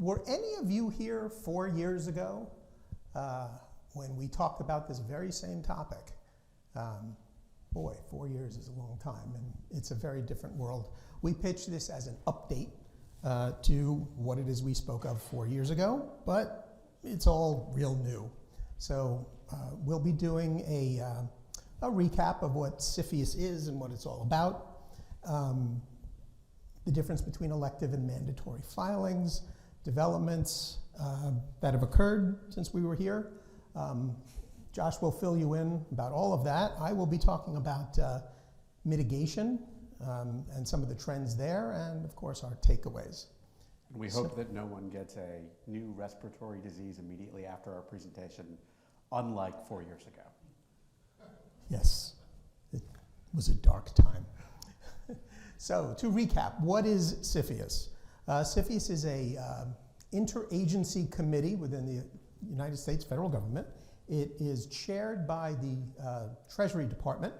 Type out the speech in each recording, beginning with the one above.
Were any of you here 4 years ago when we talked about this very same topic? Boy, 4 years is a long time, and it's a very different world. We pitched this as an update to what it is we spoke of 4 years ago, but it's all real new. So we'll be doing a recap of what CFIUS is and what it's all about, the difference between elective and mandatory filings, developments that have occurred since we were here. Josh will fill you in about all of that. I will be talking about mitigation and some of the trends there, and of course our takeaways. We hope that no one gets a new respiratory disease immediately after our presentation, unlike 4 years ago. Yes, it was a dark time. So to recap, what is CFIUS? CFIUS is a interagency committee within the United States federal government. It is chaired by the Treasury Department,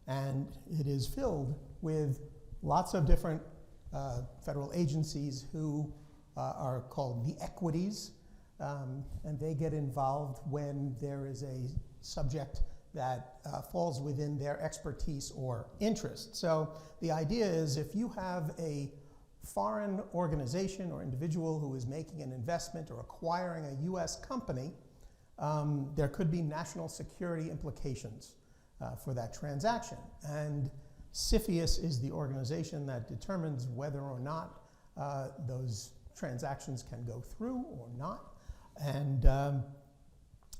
and it is filled with lots of different federal agencies who are called the equities, and they get involved when there is a subject that falls within their expertise or interest. So the idea is if you have a foreign organization or individual who is making an investment or acquiring a US company, there could be national security implications for that transaction. And CFIUS is the organization that determines whether or not those transactions can go through or not. And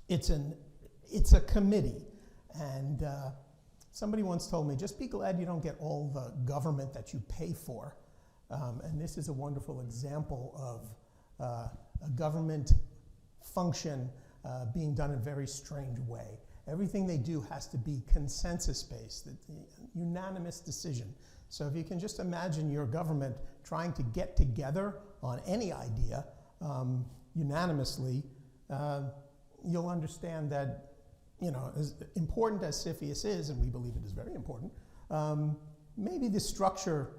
it's a committee. And somebody once told me, just be glad you don't get all the government that you pay for. And this is a wonderful example of a government function being done in a very strange way. Everything they do has to be consensus-based, unanimous decision. So if you can just imagine your government trying to get together on any idea unanimously, you'll understand that, you know, as important as CFIUS is, and we believe it is very important, maybe the structure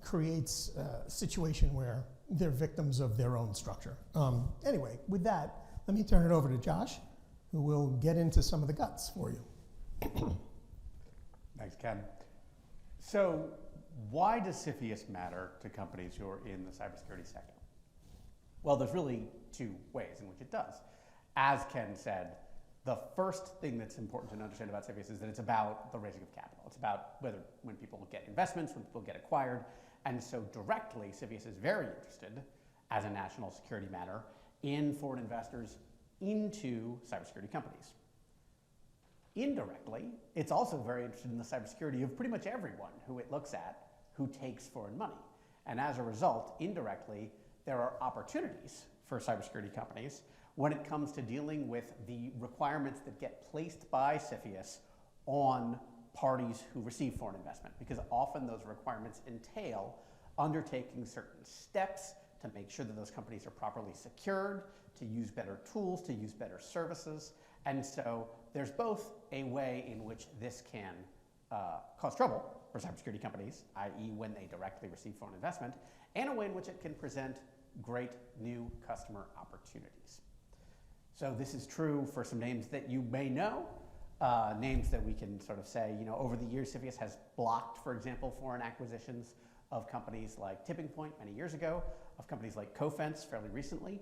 creates a situation where they're victims of their own structure. Anyway, with that, let me turn it over to Josh, who will get into some of the guts for you. Thanks, Ken. So why does CFIUS matter to companies who are in the cybersecurity sector? Well, there's really two ways in which it does. As Ken said, the first thing that's important to understand about CFIUS is that it's about the raising of capital. It's about when people get investments, when people get acquired. And so directly, CFIUS is very interested, as a national security matter, in foreign investors into cybersecurity companies. Indirectly, it's also very interested in the cybersecurity of pretty much everyone who it looks at who takes foreign money. And as a result, indirectly, there are opportunities for cybersecurity companies when it comes to dealing with the requirements that get placed by CFIUS on parties who receive foreign investment, because often those requirements entail undertaking certain steps to make sure that those companies are properly secured, to use better tools, to use better services. And so there's both a way in which this can cause trouble for cybersecurity companies, i.e. when they directly receive foreign investment, and a way in which it can present great new customer opportunities. So this is true for some names that you may know, names that we can sort of say, you know, over the years, CFIUS has blocked, for example, foreign acquisitions of companies like Tipping Point many years ago, of companies like Cofense fairly recently.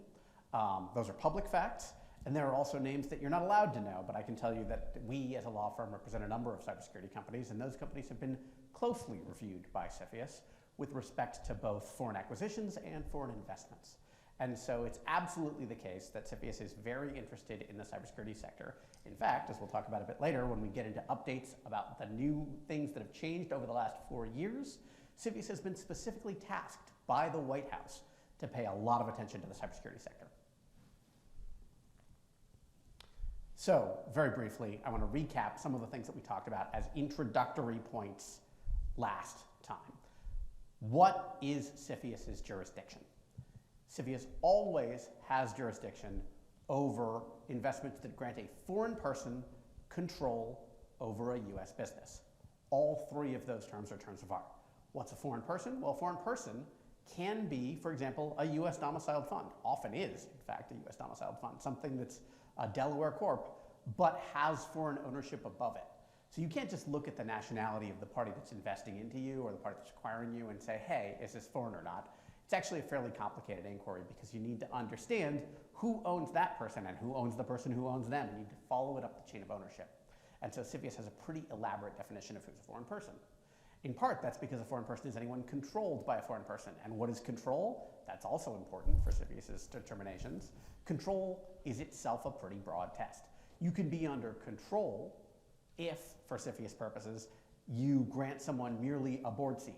Those are public facts, and there are also names that you're not allowed to know, but I can tell you that we as a law firm represent a number of cybersecurity companies, and those companies have been closely reviewed by CFIUS with respect to both foreign acquisitions and foreign investments. And so it's absolutely the case that CFIUS is very interested in the cybersecurity sector. In fact, as we'll talk about a bit later when we get into updates about the new things that have changed over the last 4 years, CFIUS has been specifically tasked by the White House to pay a lot of attention to the cybersecurity sector. So, very briefly, I want to recap some of the things that we talked about as introductory points last time. What is CFIUS's jurisdiction? CFIUS always has jurisdiction over investments that grant a foreign person control over a US business. All three of those terms are terms of art. What's a foreign person? Well, a foreign person can be, for example, a US domiciled fund. Often is, in fact, a US domiciled fund, something that's a Delaware Corp, but has foreign ownership above it. So you can't just look at the nationality of the party that's investing into you or the party that's acquiring you and say, hey, is this foreign or not? It's actually a fairly complicated inquiry because you need to understand who owns that person and who owns the person who owns them. You need to follow it up the chain of ownership. And so CFIUS has a pretty elaborate definition of who's a foreign person. In part, that's because a foreign person is anyone controlled by a foreign person. And what is control? That's also important for CFIUS's determinations. Control is itself a pretty broad test. You can be under control if, for CFIUS purposes, you grant someone merely a board seat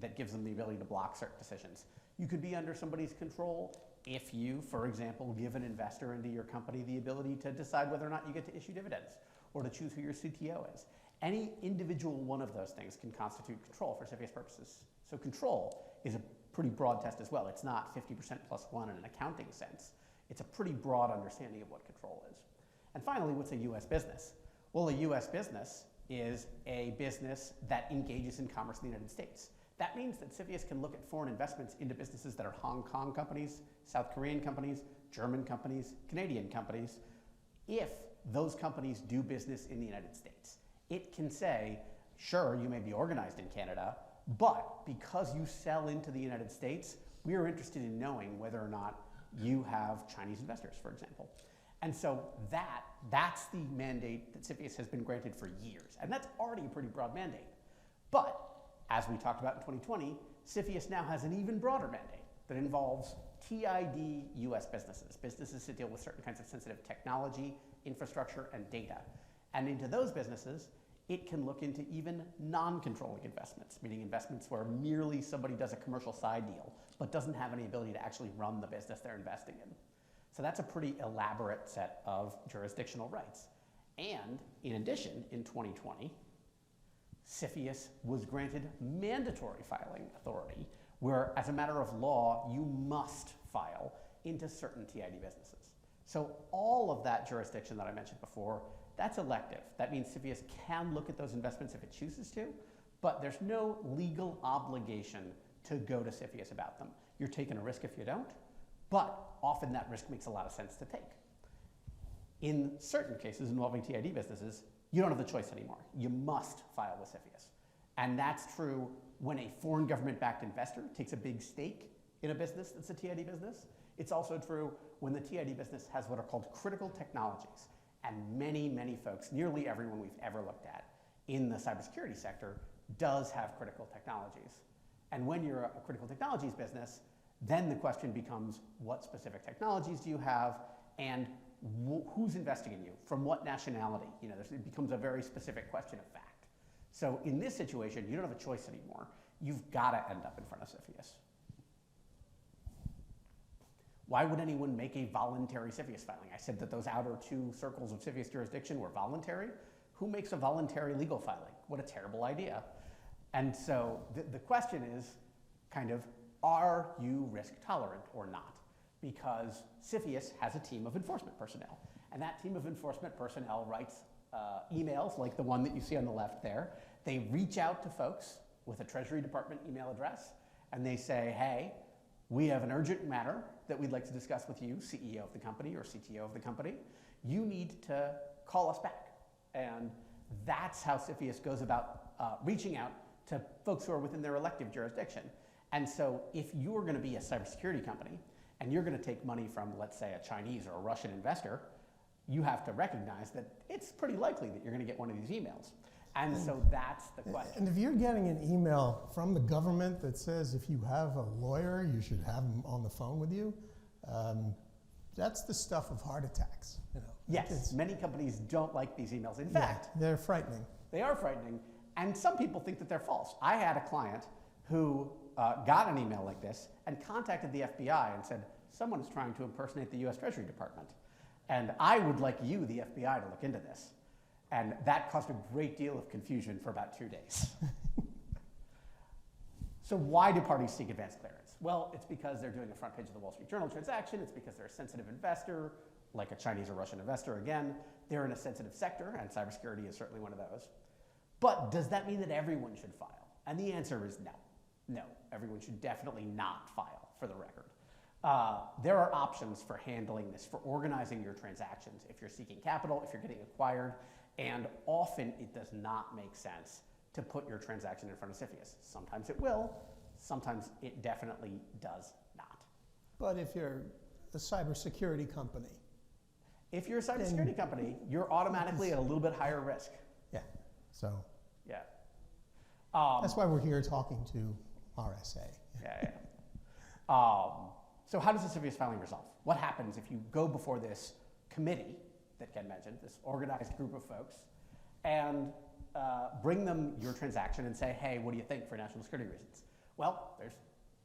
that gives them the ability to block certain decisions. You could be under somebody's control if you, for example, give an investor into your company the ability to decide whether or not you get to issue dividends or to choose who your CTO is. Any individual one of those things can constitute control for CFIUS purposes. So control is a pretty broad test as well. It's not 50% plus one in an accounting sense. It's a pretty broad understanding of what control is. And finally, what's a US business? Well, a US business is a business that engages in commerce in the United States. That means that CFIUS can look at foreign investments into businesses that are Hong Kong companies, South Korean companies, German companies, Canadian companies, if those companies do business in the United States. It can say, sure, you may be organized in Canada, but because you sell into the United States, we are interested in knowing whether or not you have Chinese investors, for example. And so that's the mandate that CFIUS has been granted for years. And that's already a pretty broad mandate. But as we talked about in 2020, CFIUS now has an even broader mandate that involves TID US businesses, businesses that deal with certain kinds of sensitive technology, infrastructure, and data. And into those businesses, it can look into even non-controlling investments, meaning investments where merely somebody does a commercial side deal, but doesn't have any ability to actually run the business they're investing in. So that's a pretty elaborate set of jurisdictional rights. And in addition, in 2020, CFIUS was granted mandatory filing authority, where as a matter of law, you must file into certain TID businesses. So all of that jurisdiction that I mentioned before, that's elective. That means CFIUS can look at those investments if it chooses to, but there's no legal obligation to go to CFIUS about them. You're taking a risk if you don't, but often that risk makes a lot of sense to take. In certain cases involving TID businesses, you don't have the choice anymore. You must file with CFIUS. And that's true when a foreign government-backed investor takes a big stake in a business that's a TID business. It's also true when the TID business has what are called critical technologies. And many, many folks, nearly everyone we've ever looked at in the cybersecurity sector does have critical technologies. And when you're a critical technologies business, then the question becomes, what specific technologies do you have, and who's investing in you? From what nationality? You know, it becomes a very specific question of fact. So in this situation, you don't have a choice anymore. You've got to end up in front of CFIUS. Why would anyone make a voluntary CFIUS filing? I said that those outer two circles of CFIUS jurisdiction were voluntary. Who makes a voluntary legal filing? What a terrible idea. And so the question is kind of, are you risk tolerant or not? Because CFIUS has a team of enforcement personnel. And that team of enforcement personnel writes emails like the one that you see on the left there. They reach out to folks with a Treasury Department email address, and they say, hey, we have an urgent matter that we'd like to discuss with you, CEO of the company or CTO of the company. You need to call us back. And that's how CFIUS goes about reaching out to folks who are within their elective jurisdiction. And so if you're going to be a cybersecurity company and you're going to take money from, let's say, a Chinese or a Russian investor, you have to recognize that it's pretty likely that you're going to get one of these emails. And so that's the question. And if you're getting an email from the government that says if you have a lawyer, you should have them on the phone with you, that's the stuff of heart attacks. You know, yes, many companies don't like these emails. In fact, they're frightening. They are frightening, and some people think that they're false. I had a client who got an email like this and contacted the FBI and said, someone is trying to impersonate the US Treasury Department. And I would like you, the FBI, to look into this. And that caused a great deal of confusion for about 2 days. So why do parties seek advanced clearance? Well, it's because they're doing a front page of the Wall Street Journal transaction. It's because they're a sensitive investor, like a Chinese or Russian investor again. They're in a sensitive sector, and cybersecurity is certainly one of those. But does that mean that everyone should file? And the answer is no. No, everyone should definitely not file, for the record. There are options for handling this, for organizing your transactions if you're seeking capital, if you're getting acquired, and often it does not make sense to put your transaction in front of CFIUS. Sometimes it will, sometimes it definitely does not. But if you're a cybersecurity company, If you're a cybersecurity company, you're automatically at a little bit higher risk. yeah, so Yeah. that's why we're here talking to RSA. Yeah. So how does the CFIUS filing resolve? What happens if you go before this committee that Ken mentioned, this organized group of folks, and bring them your transaction and say, hey, what do you think for national security reasons? Well, there's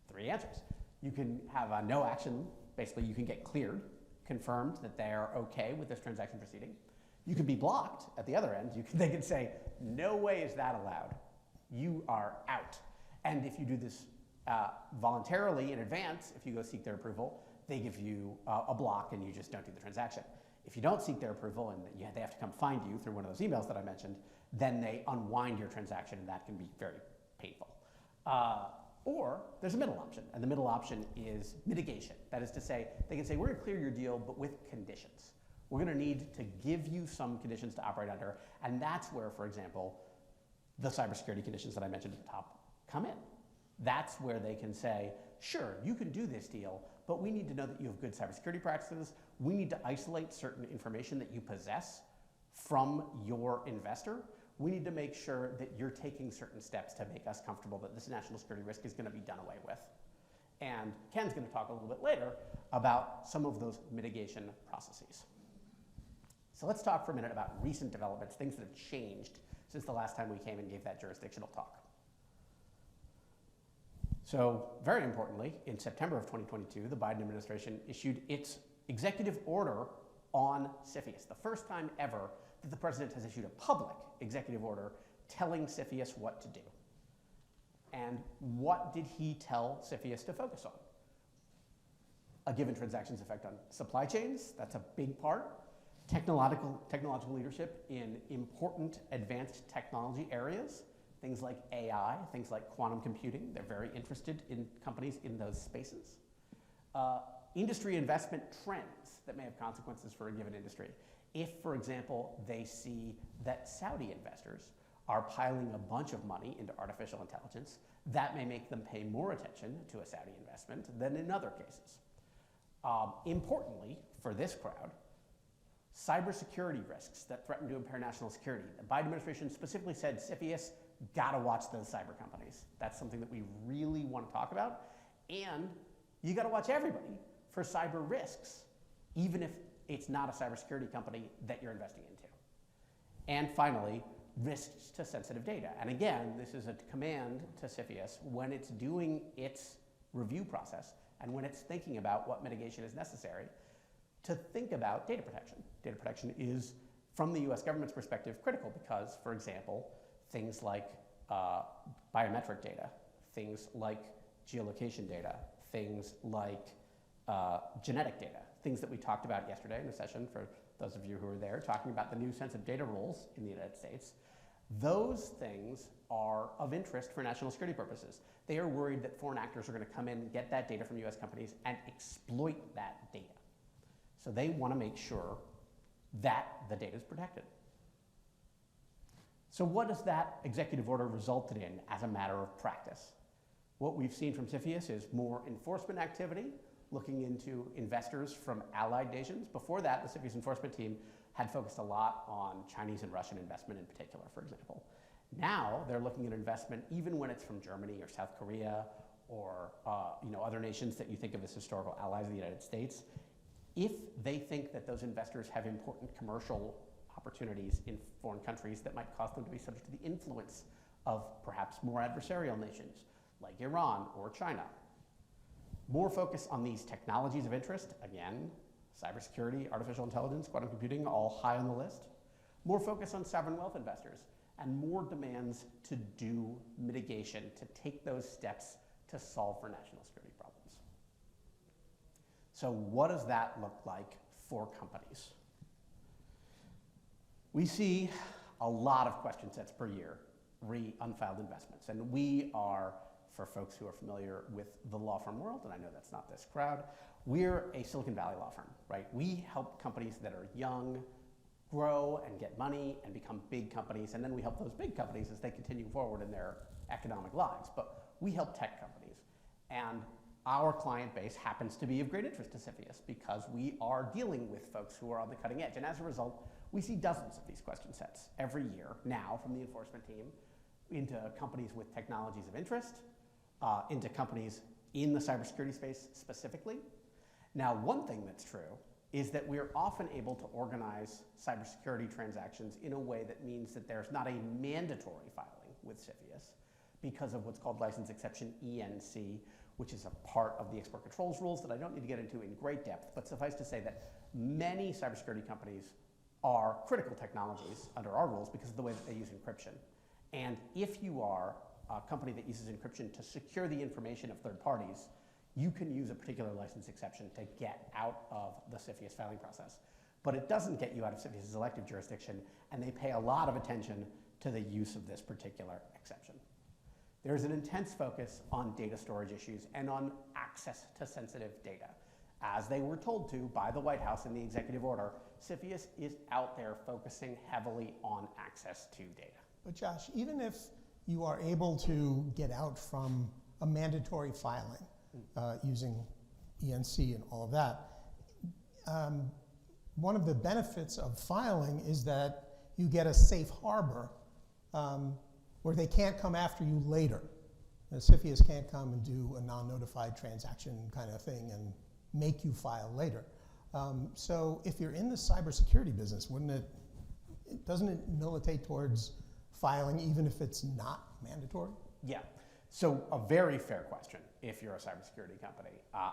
three answers. You can have a no action. Basically, you can get cleared, confirmed that they're okay with this transaction proceeding. You can be blocked at the other end. They can say, no way is that allowed. You are out. And if you do this voluntarily in advance, if you go seek their approval, they give you a block and you just don't do the transaction. If you don't seek their approval and they have to come find you through one of those emails that I mentioned, then they unwind your transaction, and that can be very painful. Or there's a middle option, and the middle option is mitigation. That is to say, they can say, we're going to clear your deal, but with conditions. We're going to need to give you some conditions to operate under, and that's where, for example, the cybersecurity conditions that I mentioned at the top come in. That's where they can say, sure, you can do this deal, but we need to know that you have good cybersecurity practices. We need to isolate certain information that you possess from your investor. We need to make sure that you're taking certain steps to make us comfortable that this national security risk is going to be done away with. And Ken's going to talk a little bit later about some of those mitigation processes. So let's talk for a minute about recent developments, things that have changed since the last time we came and gave that jurisdictional talk. So very importantly, in September of 2022, the Biden administration issued its executive order on CFIUS, the first time ever that the president has issued a public executive order telling CFIUS what to do. And what did he tell CFIUS to focus on? A given transaction's effect on supply chains, that's a big part. Technological leadership in important advanced technology areas, things like AI, things like quantum computing. They're very interested in companies in those spaces. Industry investment trends that may have consequences for a given industry. If, for example, they see that Saudi investors are piling a bunch of money into artificial intelligence, that may make them pay more attention to a Saudi investment than in other cases. Importantly, for this crowd, cybersecurity risks that threaten to impair national security. The Biden administration specifically said, CFIUS, gotta watch those cyber companies. That's something that we really want to talk about. And you gotta watch everybody for cyber risks, even if it's not a cybersecurity company that you're investing into. And finally, risks to sensitive data. And again, this is a command to CFIUS when it's doing its review process and when it's thinking about what mitigation is necessary to think about data protection. Data protection is, from the US government's perspective, critical because, for example, things like biometric data, things like geolocation data, things like genetic data, things that we talked about yesterday in the session for those of you who were there, talking about the new sensitive data rules in the United States. Those things are of interest for national security purposes. They are worried that foreign actors are going to come in, get that data from US companies, and exploit that data. So they want to make sure that the data is protected. So what does that executive order resulted in as a matter of practice? What we've seen from CFIUS is more enforcement activity, looking into investors from allied nations. Before that, the CFIUS enforcement team had focused a lot on Chinese and Russian investment in particular, for example. Now they're looking at investment even when it's from Germany or South Korea or other nations that you think of as historical allies of the United States. If they think that those investors have important commercial opportunities in foreign countries that might cause them to be subject to the influence of perhaps more adversarial nations like Iran or China. More focus on these technologies of interest, again, cybersecurity, artificial intelligence, quantum computing, all high on the list. More focus on sovereign wealth investors, and more demands to do mitigation, to take those steps to solve for national security problems. So what does that look like for companies? We see a lot of question sets per year, unfiled investments, and we are for folks who are familiar with the law firm world, and I know that's not this crowd, we're a Silicon Valley law firm, right? We help companies that are young grow and get money and become big companies, and then we help those big companies as they continue forward in their economic lives. But we help tech companies, and our client base happens to be of great interest to CFIUS because we are dealing with folks who are on the cutting edge, and as a result, we see dozens of these question sets every year now from the enforcement team into companies with technologies of interest, into companies in the cybersecurity space specifically. Now, one thing that's true is that we're often able to organize cybersecurity transactions in a way that means that there's not a mandatory filing with CFIUS because of what's called license exception ENC, which is a part of the export controls rules that I don't need to get into in great depth, but suffice to say that many cybersecurity companies are critical technologies under our rules because of the way that they use encryption. And if you are a company that uses encryption to secure the information of third parties, you can use a particular license exception to get out of the CFIUS filing process. But it doesn't get you out of CFIUS's elective jurisdiction, and they pay a lot of attention to the use of this particular exception. There's an intense focus on data storage issues and on access to sensitive data. As they were told to by the White House in the executive order, CFIUS is out there focusing heavily on access to data. But Josh, even if you are able to get out from a mandatory filing using ENC and all of that, one of the benefits of filing is that you get a safe harbor where they can't come after you later. CFIUS can't come and do a non-notified transaction kind of thing and make you file later. So if you're in the cybersecurity business, doesn't it militate towards filing even if it's not mandatory? Yeah, so a very fair question if you're a cybersecurity company.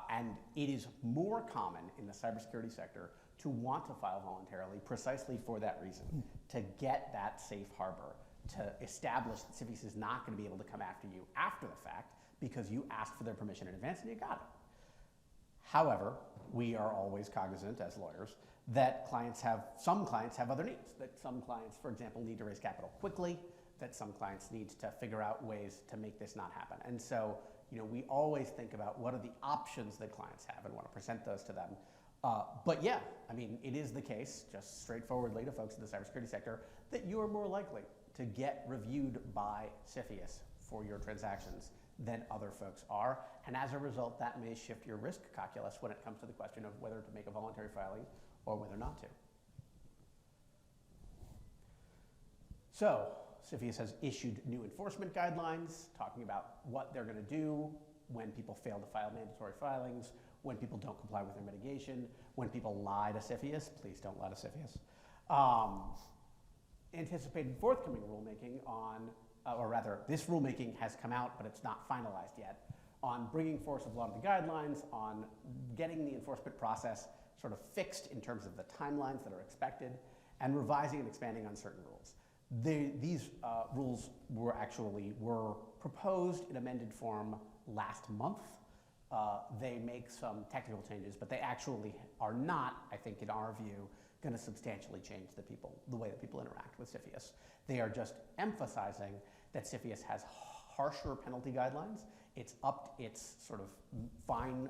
And it is more common in the cybersecurity sector to want to file voluntarily precisely for that reason, to get that safe harbor, to establish that CFIUS is not going to be able to come after you after the fact because you asked for their permission in advance and you got it. However, we are always cognizant as lawyers that some clients have other needs, that some clients, for example, need to raise capital quickly, that some clients need to figure out ways to make this not happen. And so, we always think about what are the options that clients have and want to present those to them. But yeah, I mean, it is the case, just straightforwardly to folks in the cybersecurity sector, that you are more likely to get reviewed by CFIUS for your transactions than other folks are. And as a result, that may shift your risk calculus when it comes to the question of whether to make a voluntary filing or whether not to. So, CFIUS has issued new enforcement guidelines talking about what they're going to do when people fail to file mandatory filings, when people don't comply with their mitigation, when people lie to CFIUS. Please don't lie to CFIUS. Anticipated forthcoming rulemaking on, or rather, this rulemaking has come out, but it's not finalized yet, on bringing force of law to the guidelines, on getting the enforcement process sort of fixed in terms of the timelines that are expected, and revising and expanding on certain rules. These rules were proposed in amended form last month. They make some technical changes, but they actually are not, I think in our view, going to substantially change the way that people interact with CFIUS. They are just emphasizing that CFIUS has harsher penalty guidelines. It's upped its sort of fine,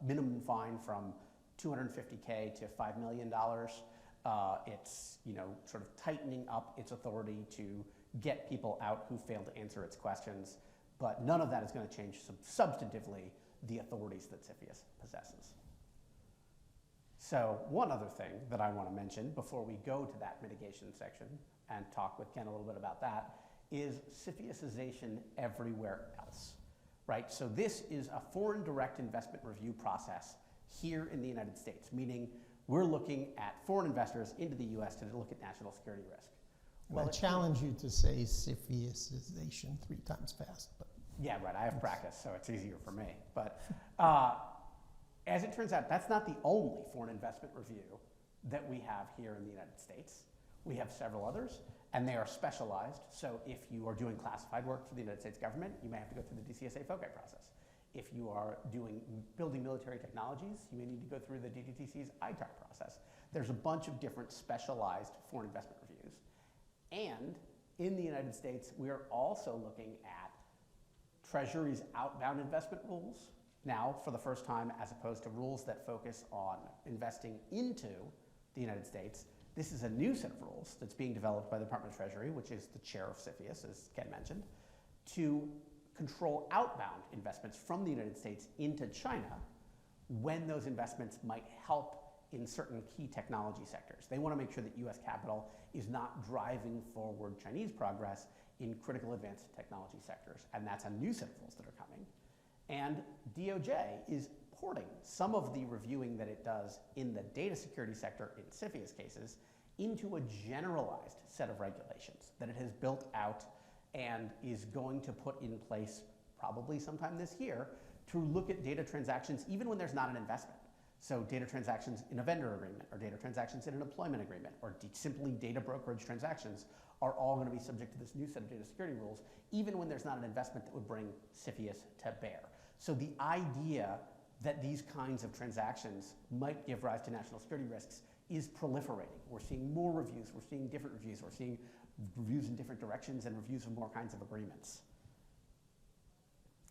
minimum fine from $250K to $5 million. It's sort of tightening up its authority to get people out who fail to answer its questions, but none of that is going to change substantively the authorities that CFIUS possesses. So one other thing that I want to mention before we go to that mitigation section and talk with Ken a little bit about that is CFIUSization everywhere else, right? So this is a foreign direct investment review process here in the United States, meaning we're looking at foreign investors into the US to look at national security risk. Well, I challenge you to say CFIUSization 3 times fast. But yeah, right, I have practice, so it's easier for me. But as it turns out, that's not the only foreign investment review that we have here in the United States. We have several others, and they are specialized. So if you are doing classified work for the United States government, you may have to go through the DCSA FOCI process. If you are building military technologies, you may need to go through the DTTC's ITAR process. There's a bunch of different specialized foreign investment reviews. And in the United States, we are also looking at Treasury's outbound investment rules, now for the first time, as opposed to rules that focus on investing into the United States, this is a new set of rules that's being developed by the Department of Treasury, which is the chair of CFIUS, as Ken mentioned, to control outbound investments from the United States into China when those investments might help in certain key technology sectors. They want to make sure that US capital is not driving forward Chinese progress in critical advanced technology sectors, and that's a new set of rules that are coming. And DOJ is porting some of the reviewing that it does in the data security sector in CFIUS cases into a generalized set of regulations that it has built out and is going to put in place probably sometime this year to look at data transactions even when there's not an investment. So data transactions in a vendor agreement, or data transactions in an employment agreement, or simply data brokerage transactions are all going to be subject to this new set of data security rules, even when there's not an investment that would bring CFIUS to bear. So the idea that these kinds of transactions might give rise to national security risks is proliferating. We're seeing more reviews, we're seeing different reviews, we're seeing reviews in different directions and reviews of more kinds of agreements.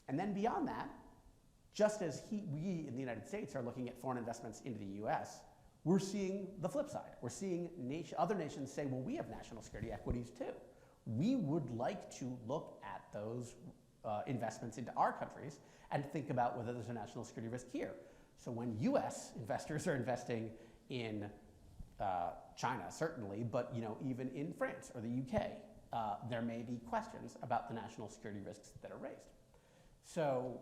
And then beyond that, just as we in the United States are looking at foreign investments into the US, we're seeing the flip side. We're seeing other nations say, well, we have national security equities too. We would like to look at those investments into our countries and think about whether there's a national security risk here. So when US investors are investing in China, certainly, but even in France or the UK, there may be questions about the national security risks that are raised. So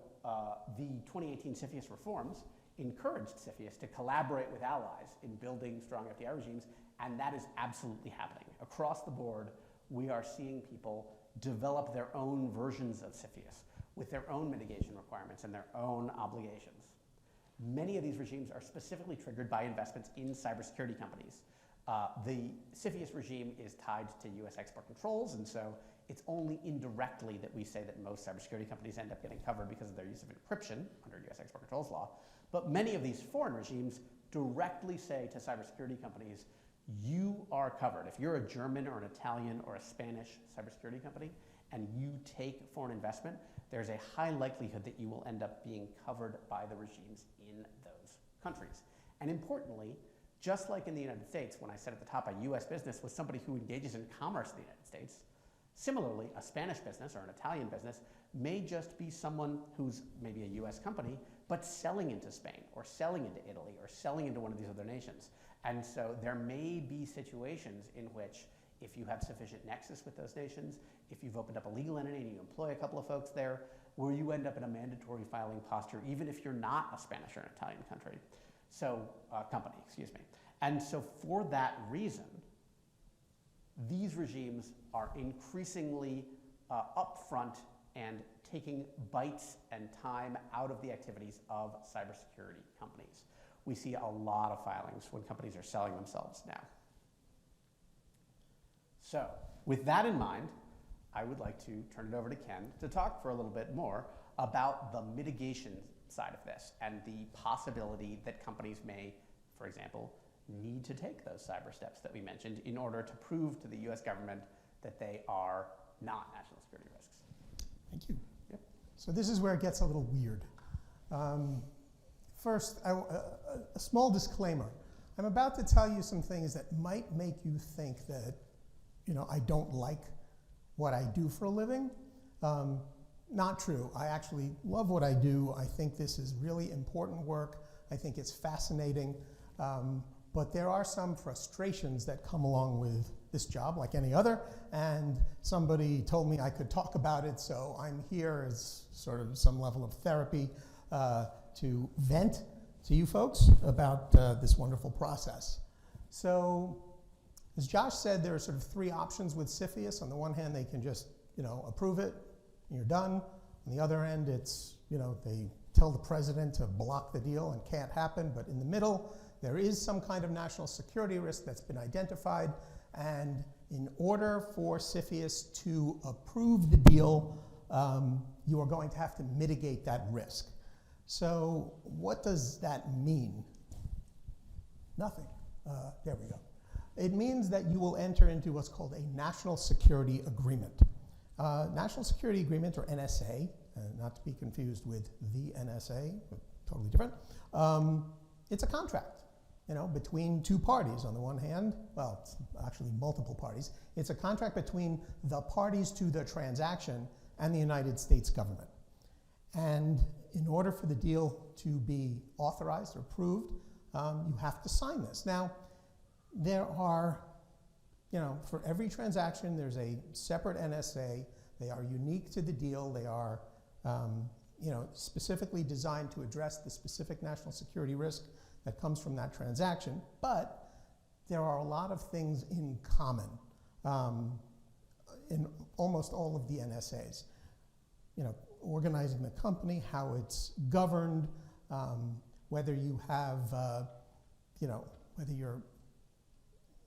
the 2018 CFIUS reforms encouraged CFIUS to collaborate with allies in building strong FDI regimes, and that is absolutely happening. Across the board, we are seeing people develop their own versions of CFIUS with their own mitigation requirements and their own obligations. Many of these regimes are specifically triggered by investments in cybersecurity companies. The CFIUS regime is tied to US export controls, and so it's only indirectly that we say that most cybersecurity companies end up getting covered because of their use of encryption under US export controls law. But many of these foreign regimes directly say to cybersecurity companies, you are covered. If you're a German or an Italian or a Spanish cybersecurity company and you take foreign investment, there's a high likelihood that you will end up being covered by the regimes in those countries. And importantly, just like in the United States, when I said at the top a US business was somebody who engages in commerce in the United States, similarly, a Spanish business or an Italian business may just be someone who's maybe a US company, but selling into Spain or selling into Italy or selling into one of these other nations. And so there may be situations in which if you have sufficient nexus with those nations, if you've opened up a legal entity and you employ a couple of folks there, where you end up in a mandatory filing posture, even if you're not a Spanish or an Italian company. And so for that reason, these regimes are increasingly upfront and taking bites and time out of the activities of cybersecurity companies. We see a lot of filings when companies are selling themselves now. So with that in mind, I would like to turn it over to Ken to talk for a little bit more about the mitigation side of this and the possibility that companies may, for example, need to take those cyber steps that we mentioned in order to prove to the US government that they are not national security risks. Thank you. Yep. So this is where it gets a little weird. First, a small disclaimer. I'm about to tell you some things that might make you think that, I don't like what I do for a living. Not true. I actually love what I do. I think this is really important work. I think it's fascinating. But there are some frustrations that come along with this job, like any other, and somebody told me I could talk about it, so I'm here as sort of some level of therapy to vent to you folks about this wonderful process. So, as Josh said, there are sort of three options with CFIUS. On the one hand, they can just, approve it, and you're done. On the other end, it's, they tell the president to block the deal and can't happen, but in the middle, there is some kind of national security risk that's been identified, and in order for CFIUS to approve the deal, you are going to have to mitigate that risk. So what does that mean? Nothing. There we go. It means that you will enter into what's called a National Security Agreement. National Security Agreement, or NSA, not to be confused with the NSA, totally different. It's a contract, between two parties. On the one hand, well, it's actually multiple parties. It's a contract between the parties to the transaction and the United States government. And in order for the deal to be authorized or approved, you have to sign this. Now, there are, for every transaction, there's a separate NSA. They are unique to the deal. They are, specifically designed to address the specific national security risk that comes from that transaction. But there are a lot of things in common in almost all of the NSAs. Organizing the company, how it's governed, whether you have, whether you're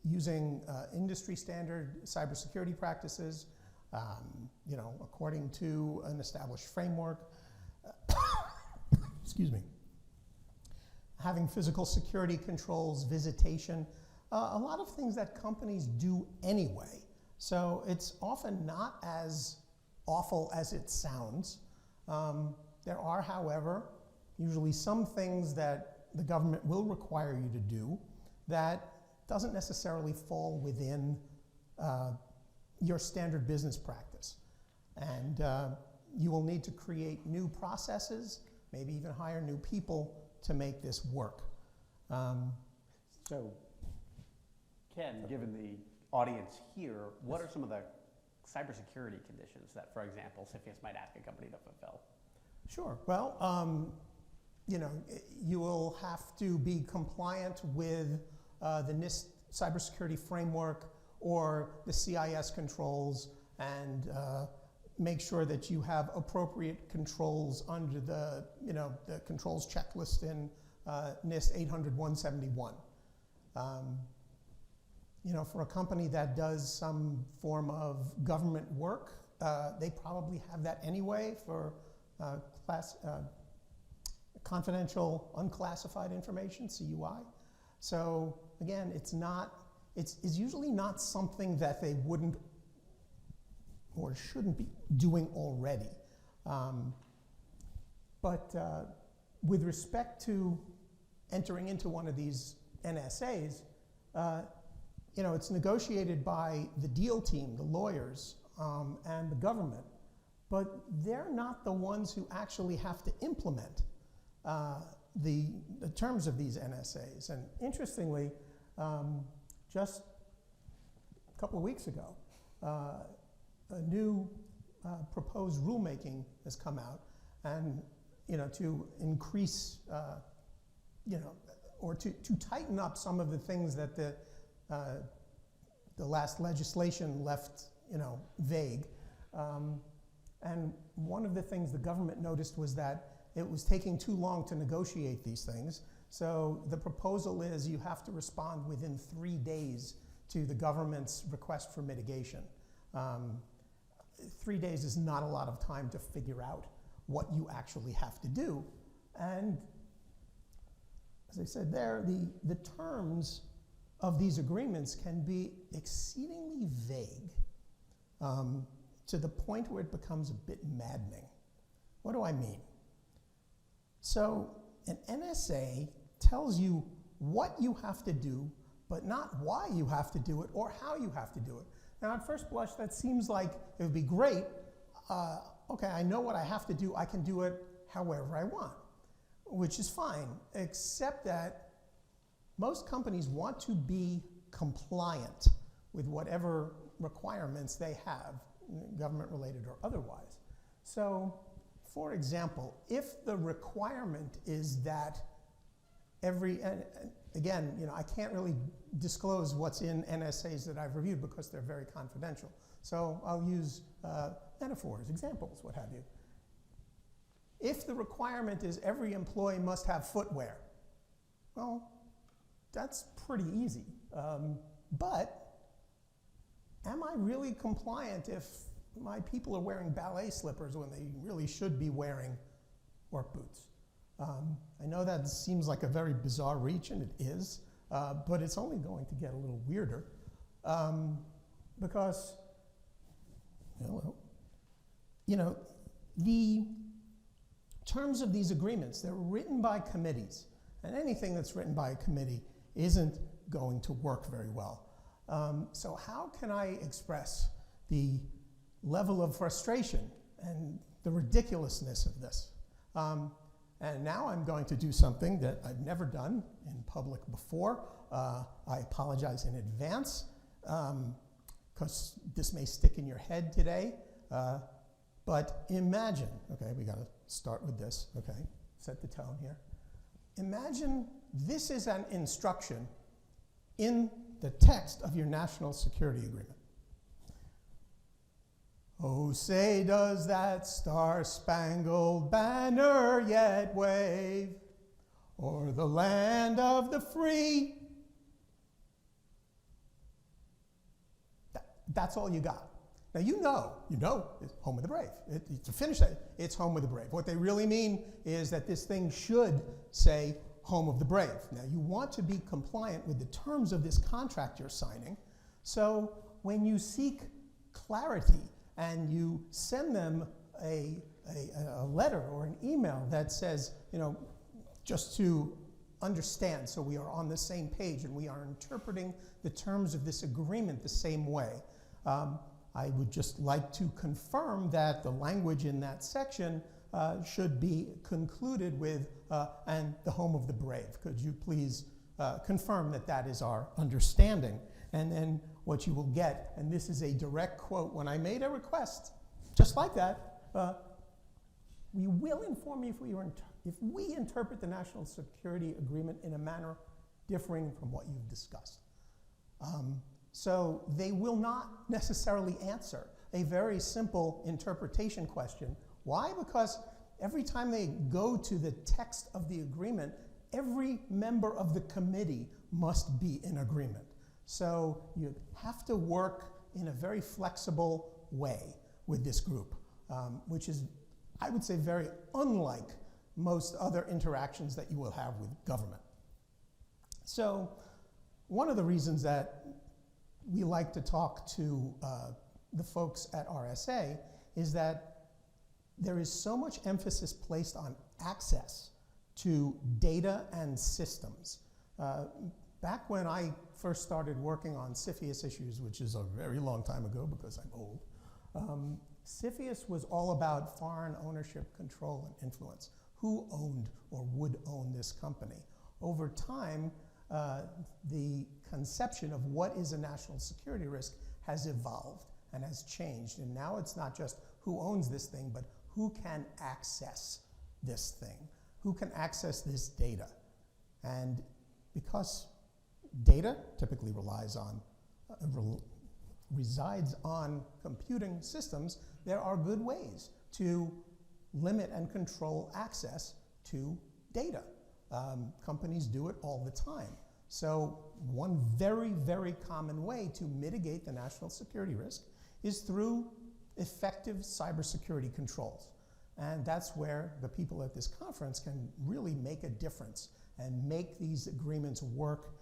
using industry standard cybersecurity practices, according to an established framework. Excuse me. Having physical security controls, visitation, a lot of things that companies do anyway. So it's often not as awful as it sounds. There are, however, usually some things that the government will require you to do that doesn't necessarily fall within your standard business practice. And you will need to create new processes, maybe even hire new people to make this work. So, Ken, given the audience here, what are some of the cybersecurity conditions that, for example, CFIUS might ask a company to fulfill? Sure. Well, you will have to be compliant with the NIST cybersecurity framework or the CIS controls, and make sure that you have appropriate controls under the controls checklist in NIST 800-171. For a company that does some form of government work, they probably have that anyway for confidential, unclassified information, CUI. So again, it's usually not something that they wouldn't or shouldn't be doing already. But with respect to entering into one of these NSAs, it's negotiated by the deal team, the lawyers, and the government, but they're not the ones who actually have to implement the terms of these NSAs. And interestingly, just a couple of weeks ago, a new proposed rulemaking has come out, and to increase, or to tighten up some of the things that the last legislation left, vague. And one of the things the government noticed was that it was taking too long to negotiate these things. So the proposal is you have to respond within 3 days to the government's request for mitigation. 3 days is not a lot of time to figure out what you actually have to do. And as I said there, the terms of these agreements can be exceedingly vague, to the point where it becomes a bit maddening. What do I mean? So an NSA tells you what you have to do, but not why you have to do it or how you have to do it. Now, at first blush, that seems like it would be great. Okay, I know what I have to do. I can do it however I want, which is fine, except that most companies want to be compliant with whatever requirements they have, government-related or otherwise. So, for example, if the requirement is that and again, I can't really disclose what's in NSAs that I've reviewed because they're very confidential. So I'll use metaphors, examples, what have you. If the requirement is every employee must have footwear, well, that's pretty easy. But am I really compliant if my people are wearing ballet slippers when they really should be wearing work boots? I know that seems like a very bizarre reach, and it is, but it's only going to get a little weirder because, The terms of these agreements, they're written by committees, and anything that's written by a committee isn't going to work very well. So how can I express the level of frustration and the ridiculousness of this? And now I'm going to do something that I've never done in public before. I apologize in advance, because this may stick in your head today. But imagine, okay, we got to start with this, okay, set the tone here. Imagine this is an instruction in the text of your national security agreement. Oh, say does that star-spangled banner yet wave o'er the land of the free? That's all you got. Now you know, it's home of the brave. To finish that, it's home of the brave. What they really mean is that this thing should say home of the brave. Now you want to be compliant with the terms of this contract you're signing, so when you seek clarity and you send them a letter or an email that says, just to understand, so we are on the same page and we are interpreting the terms of this agreement the same way, I would just like to confirm that the language in that section should be concluded with, and the home of the brave. Could you please confirm that that is our understanding? And then what you will get, and this is a direct quote, when I made a request, just like that, we will inform you if we interpret the National Security Agreement in a manner differing from what you've discussed. So they will not necessarily answer a very simple interpretation question. Why? Because every time they go to the text of the agreement, every member of the committee must be in agreement. So you have to work in a very flexible way with this group, which is, I would say, very unlike most other interactions that you will have with government. So one of the reasons that we like to talk to the folks at RSA is that there is so much emphasis placed on access to data and systems. Back when I first started working on CFIUS issues, which is a very long time ago because I'm old, CFIUS was all about foreign ownership, control, and influence. Who owned or would own this company? Over time, the conception of what is a national security risk has evolved and has changed. And now it's not just who owns this thing, but who can access this thing? Who can access this data? And because data typically resides on computing systems, there are good ways to limit and control access to data. Companies do it all the time. So one very, very common way to mitigate the national security risk is through effective cybersecurity controls. And that's where the people at this conference can really make a difference and make these agreements work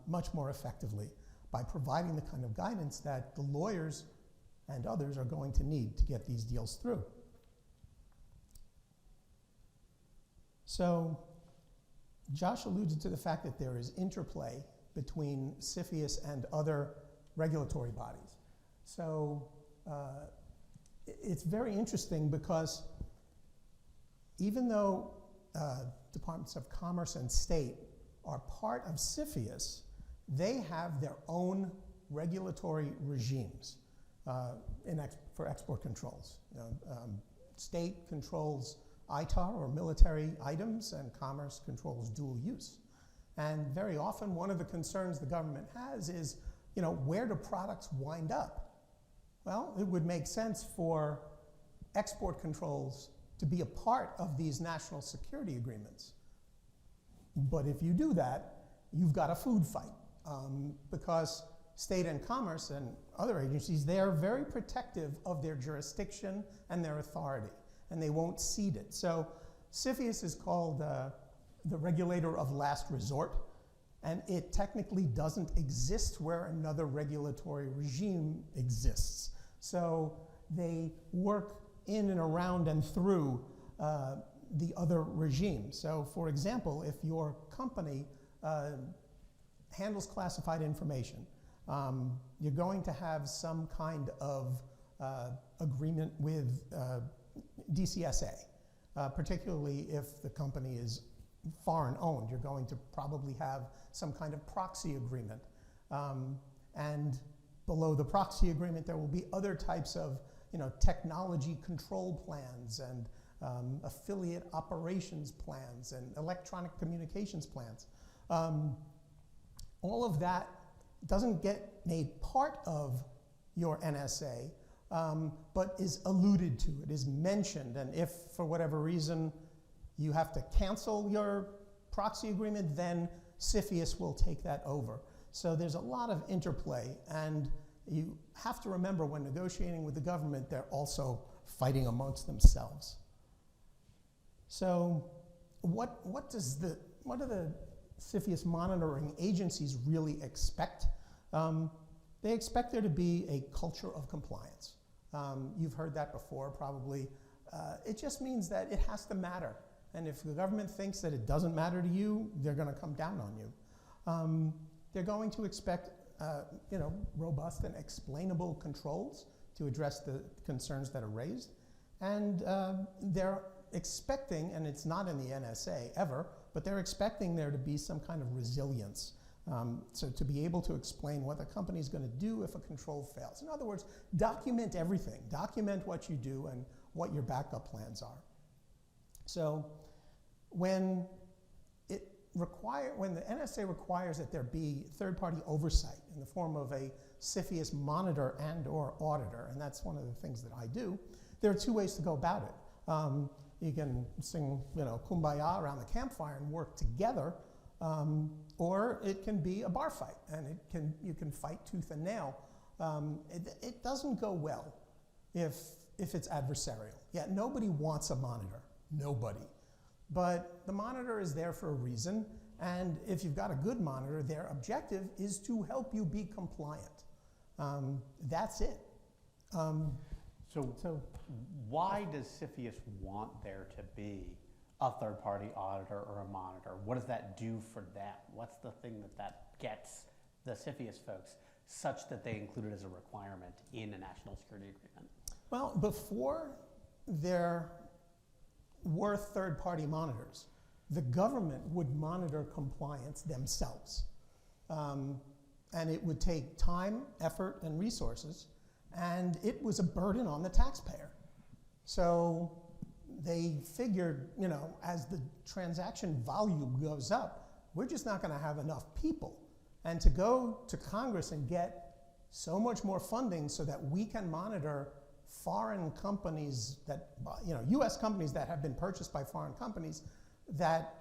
much more effectively by providing the kind of guidance that the lawyers and others are going to need to get these deals through. So Josh alluded to the fact that there is interplay between CFIUS and other regulatory bodies. So it's very interesting because even though Departments of Commerce and State are part of CFIUS, they have their own regulatory regimes for export controls. State controls ITAR, or military items, and Commerce controls dual use. And very often, one of the concerns the government has is, where do products wind up? Well, it would make sense for export controls to be a part of these national security agreements. But if you do that, you've got a food fight, because State and Commerce and other agencies, they are very protective of their jurisdiction and their authority, and they won't cede it. So CFIUS is called the regulator of last resort, and it technically doesn't exist where another regulatory regime exists. So they work in and around and through the other regime. So for example, if your company handles classified information, you're going to have some kind of agreement with DCSA, particularly if the company is foreign owned. You're going to probably have some kind of proxy agreement. And below the proxy agreement, there will be other types of technology control plans and affiliate operations plans and electronic communications plans. All of that doesn't get made part of your NSA, but is alluded to, it is mentioned, and if for whatever reason you have to cancel your proxy agreement, then CFIUS will take that over. So there's a lot of interplay, and you have to remember when negotiating with the government, they're also fighting amongst themselves. So what do the CFIUS monitoring agencies really expect? They expect there to be a culture of compliance. You've heard that before, probably. It just means that it has to matter. And if the government thinks that it doesn't matter to you, they're going to come down on you. They're going to expect robust and explainable controls to address the concerns that are raised. And they're expecting, and it's not in the NSA ever, but they're expecting there to be some kind of resilience. So to be able to explain what the company is going to do if a control fails. In other words, document everything. Document what you do and what your backup plans are. So when the NSA requires that there be third-party oversight in the form of a CFIUS monitor and or auditor, and that's one of the things that I do, there are two ways to go about it. You can sing Kumbaya around the campfire and work together, or it can be a bar fight, and you can fight tooth and nail. It doesn't go well if it's adversarial. Yeah, nobody wants a monitor, nobody. But the monitor is there for a reason, and if you've got a good monitor, their objective is to help you be compliant. That's it. So why does CFIUS want there to be a third-party auditor or a monitor? What does that do for them? What's the thing that gets the CFIUS folks such that they include it as a requirement in a national security agreement? Well, before there were third-party monitors, the government would monitor compliance themselves. And it would take time, effort, and resources, and it was a burden on the taxpayer. So they figured, as the transaction volume goes up, we're just not going to have enough people. And to go to Congress and get so much more funding so that we can monitor foreign companies that, US companies that have been purchased by foreign companies, that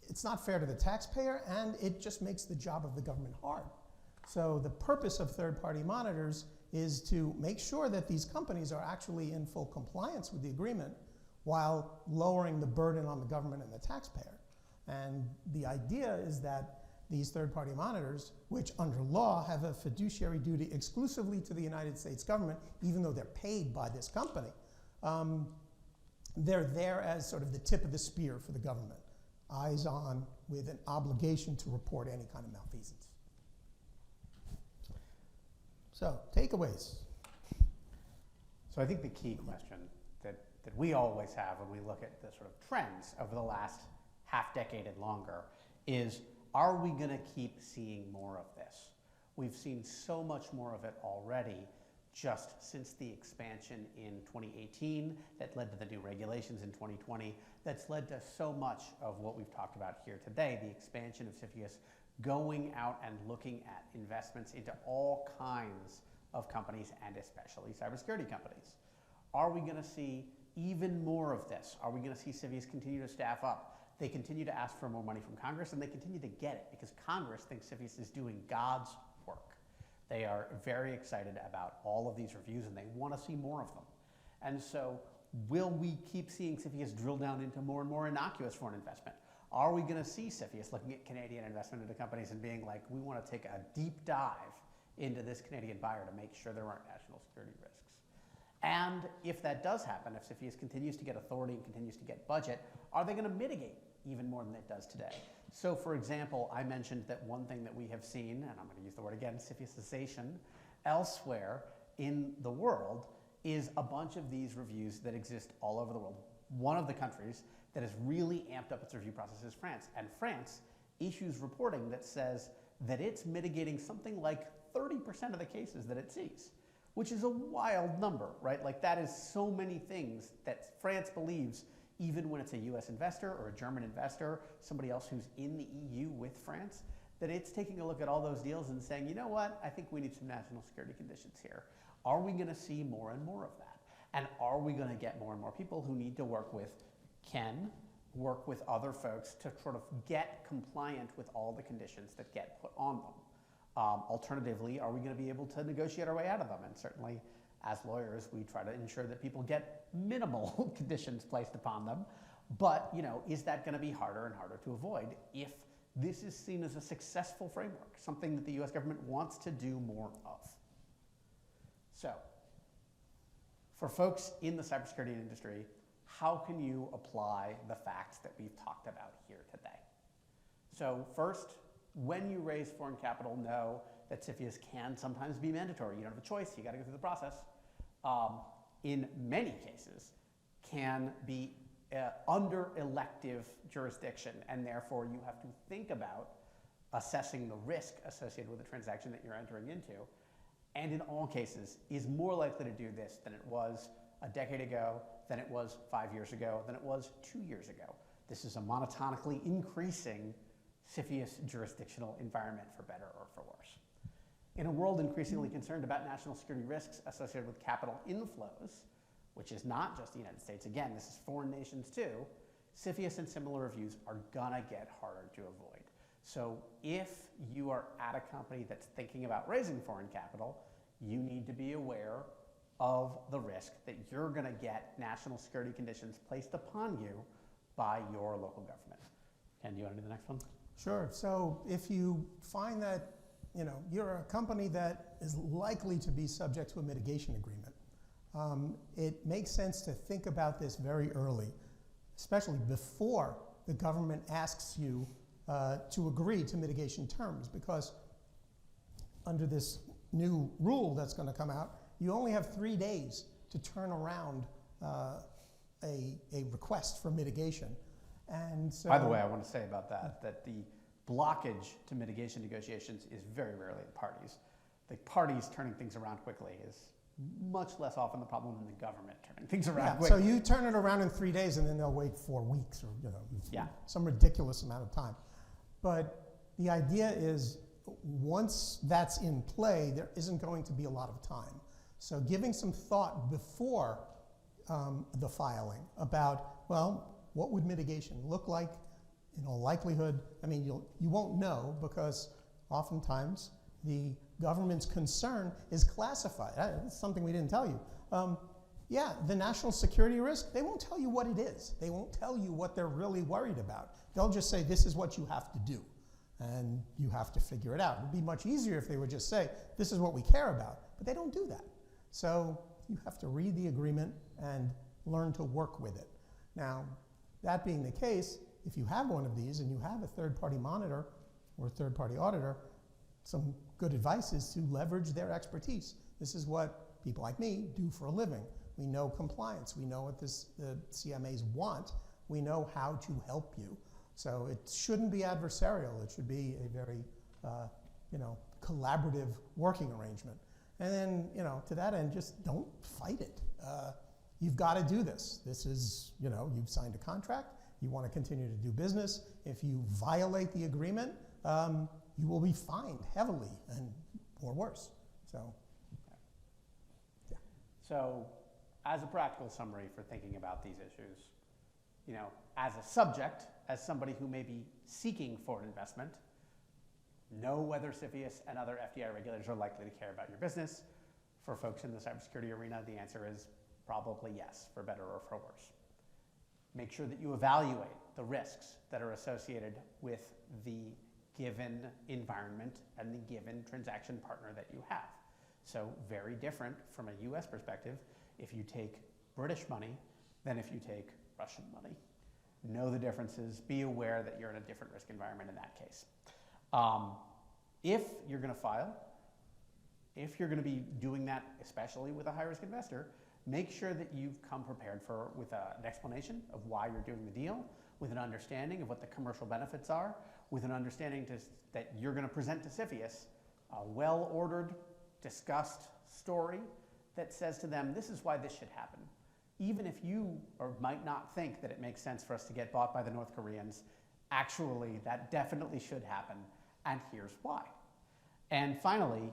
it's not fair to the taxpayer, and it just makes the job of the government hard. So the purpose of third-party monitors is to make sure that these companies are actually in full compliance with the agreement while lowering the burden on the government and the taxpayer. And the idea is that these third-party monitors, which under law have a fiduciary duty exclusively to the United States government, even though they're paid by this company, they're there as sort of the tip of the spear for the government, eyes on, with an obligation to report any kind of malfeasance. So, takeaways. So I think the key question that we always have when we look at the sort of trends over the last half decade and longer is, are we going to keep seeing more of this? We've seen so much more of it already just since the expansion in 2018 that led to the new regulations in 2020, that's led to so much of what we've talked about here today, the expansion of CFIUS going out and looking at investments into all kinds of companies and especially cybersecurity companies. Are we going to see even more of this? Are we going to see CFIUS continue to staff up? They continue to ask for more money from Congress, and they continue to get it because Congress thinks CFIUS is doing God's work. They are very excited about all of these reviews, and they want to see more of them. And so will we keep seeing CFIUS drill down into more and more innocuous foreign investment? Are we going to see CFIUS looking at Canadian investment into companies and being like, we want to take a deep dive into this Canadian buyer to make sure there aren't national security risks? And if that does happen, if CFIUS continues to get authority and continues to get budget, are they going to mitigate even more than it does today? So for example, I mentioned that one thing that we have seen, and I'm going to use the word again, CFIUSization, elsewhere in the world is a bunch of these reviews that exist all over the world. One of the countries that has really amped up its review process is France. And France issues reporting that says that it's mitigating something like 30% of the cases that it sees, which is a wild number, right? Like that is so many things that France believes, even when it's a US investor or a German investor, somebody else who's in the EU with France, that it's taking a look at all those deals and saying, you know what, I think we need some national security conditions here. Are we gonna see more and more of that? And are we gonna get more and more people who need to work with Ken, work with other folks to sort of get compliant with all the conditions that get put on them? Alternatively, are we going to be able to negotiate our way out of them? And certainly, as lawyers, we try to ensure that people get minimal conditions placed upon them. But is that going to be harder and harder to avoid if this is seen as a successful framework, something that the U.S. government wants to do more of? So, for folks in the cybersecurity industry, how can you apply the facts that we've talked about here today? So first, when you raise foreign capital, know that CFIUS can sometimes be mandatory. You don't have a choice, you gotta go through the process. In many cases, can be under elective jurisdiction, and therefore you have to think about assessing the risk associated with the transaction that you're entering into, and in all cases is more likely to do this than it was a decade ago, than it was 5 years ago, than it was 2 years ago. This is a monotonically increasing CFIUS jurisdictional environment, for better or for worse. In a world increasingly concerned about national security risks associated with capital inflows, which is not just the United States, again, this is foreign nations too, CFIUS and similar reviews are gonna get harder to avoid. So if you are at a company that's thinking about raising foreign capital, you need to be aware of the risk that you're gonna get national security conditions placed upon you by your local government. Ken, do you wanna do the next one? Sure. So if you find that you're a company that is likely to be subject to a mitigation agreement, it makes sense to think about this very early, especially before the government asks you to agree to mitigation terms, because under this new rule that's going to come out, you only have 3 days to turn around a request for mitigation. And so, by the way, I want to say about that the blockage to mitigation negotiations is very rarely the parties. The parties turning things around quickly is much less often the problem than the government turning things around quickly. So you turn it around in 3 days and then they'll wait 4 weeks or some ridiculous amount of time. But the idea is once that's in play, there isn't going to be a lot of time. So giving some thought before the filing about, well, what would mitigation look like? In all likelihood, I mean, you won't know because oftentimes the government's concern is classified. That's something we didn't tell you. The national security risk, they won't tell you what it is. They won't tell you what they're really worried about. They'll just say, this is what you have to do. And you have to figure it out. It would be much easier if they would just say, this is what we care about. But they don't do that. So you have to read the agreement and learn to work with it. Now, that being the case, if you have one of these and you have a third-party monitor or a third-party auditor, some good advice is to leverage their expertise. This is what people like me do for a living. We know compliance. We know what the CMAs want. We know how to help you. So it shouldn't be adversarial. It should be a very, collaborative working arrangement. And then, to that end, just don't fight it. You've got to do this. This is, you've signed a contract. You want to continue to do business. If you violate the agreement, you will be fined heavily or worse. So, yeah. So, as a practical summary for thinking about these issues, as a subject, as somebody who may be seeking foreign investment, know whether CFIUS and other FDI regulators are likely to care about your business. For folks in the cybersecurity arena, the answer is probably yes, for better or for worse. Make sure that you evaluate the risks that are associated with the given environment and the given transaction partner that you have. So very different from a US perspective. if you take British money than if you take Russian money. Know the differences. Be aware that you're in a different risk environment in that case. If you're going to file, if you're going to be doing that, especially with a high-risk investor, make sure that you've come prepared with an explanation of why you're doing the deal, with an understanding of what the commercial benefits are, with an understanding that you're going to present to CFIUS a well-ordered, discussed story that says to them, this is why this should happen. Even if you might not think that it makes sense for us to get bought by the North Koreans, actually, that definitely should happen, and here's why. And finally,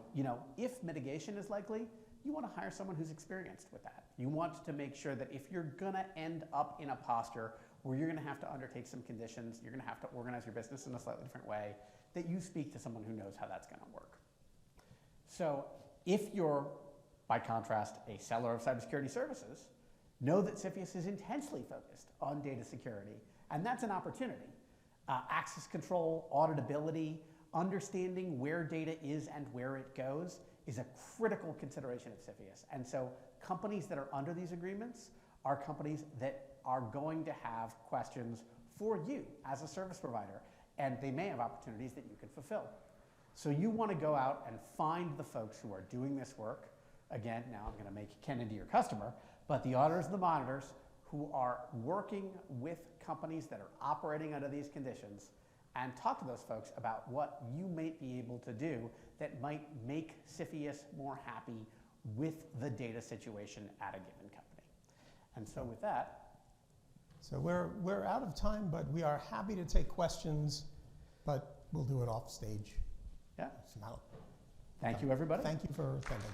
if mitigation is likely, you want to hire someone who's experienced with that. You want to make sure that if you're going to end up in a posture where you're going to have to undertake some conditions, you're going to have to organize your business in a slightly different way, that you speak to someone who knows how that's going to work. So if you're, by contrast, a seller of cybersecurity services, know that CFIUS is intensely focused on data security, and that's an opportunity. Access control, auditability, understanding where data is and where it goes is a critical consideration of CFIUS. And so companies that are under these agreements are companies that are going to have questions for you as a service provider, and they may have opportunities that you can fulfill. So you want to go out and find the folks who are doing this work. Again, now I'm going to make Ken into your customer, but the auditors and the monitors who are working with companies that are operating under these conditions, and talk to those folks about what you might be able to do that might make CFIUS more happy with the data situation at a given company. And so with that. So we're out of time, but we are happy to take questions, but we'll do it off stage. Yeah. It's not- Thank you, everybody. Thank you for attending.